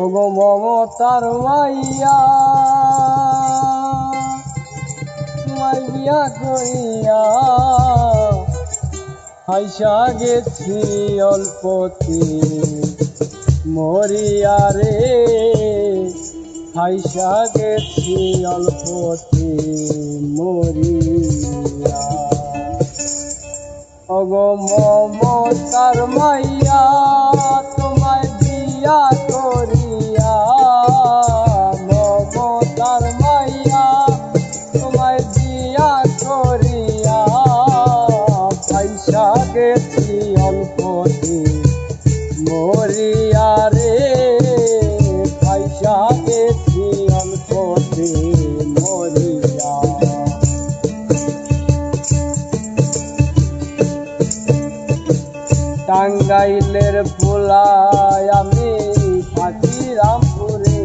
ওগো মমতার মাইয়া তোমায় বিয়া করিয়া হাইসা গেছি অল্পতে মরিয়া রে, হাইসা গেছি অল্পতে মরিয়া। ওগো মমতার মাইয়া তোমায় বিয়া করিয়া, মমতার মাইয়া তোমায় বিয়া করিয়া হাইসা গেছি অল্পতে মরিয়া রে, হাইসা গেছি অল্পতে মরিয়া। টাঙ্গাইলের পোলায় আমি থাকি রামপুরে,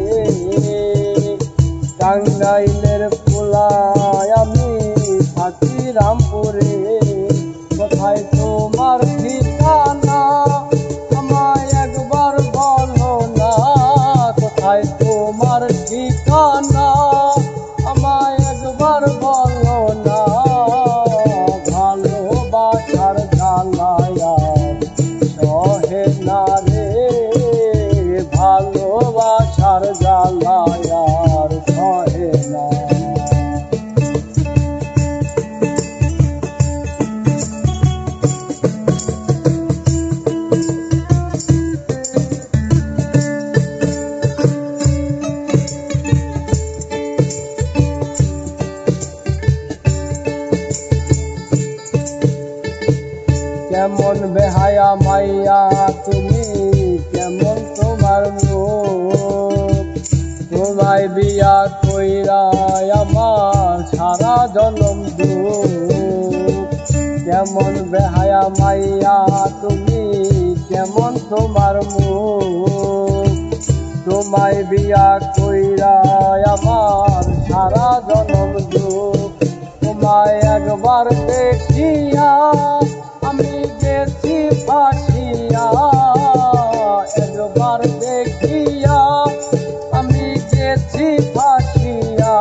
টাঙ্গাইলের পোলায় আমি থাকি রামপুরে। কোথায় তোমার ঠিকানা আমায় একবার বলো না, কোথায় তোমার ঠিকানা আমায় একবার বলো না। ভালোবাসার জ্বালায়া সহে না রে, ভালোবাসার জ্বালায়ার সহে না। কেমন বেহায়া মাইয়া তুমি, কেমন তোমার মুখ, তোমায় বিয়া কইরা আমার সারা জনম দুঃখ। কেমন বেহায়া মাইয়া তুমি, কেমন তোমার মুখ, তোমায় বিয়া কইরা আমার সারা জনম দুঃখ। তোমায় একবার দেখিয়া আমি গেছি ফাঁসিয়া, একবার দেখিয়া আমি গেছি ফাঁসিয়া।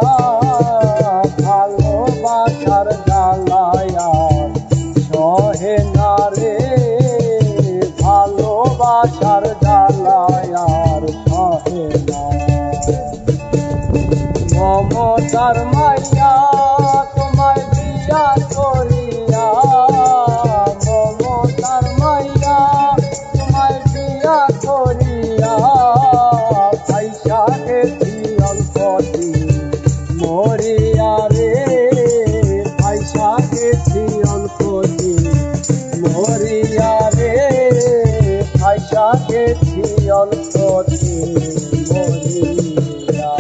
ভালোবাসার জ্বালায়ার সহে না রে, ভালোবাসার জ্বালায়ার সহে না। মমতার মাইয়া তোমায় বিয়া করিয়া, মমতার মাইয়া তোমায় বিয়া করিয়া হাইসা গেছি অল্পতে মরিয়া রে, হাইসা গেছি অল্পতে মরিয়া রে, হাইসা গেছি অল্পতে মরিয়া।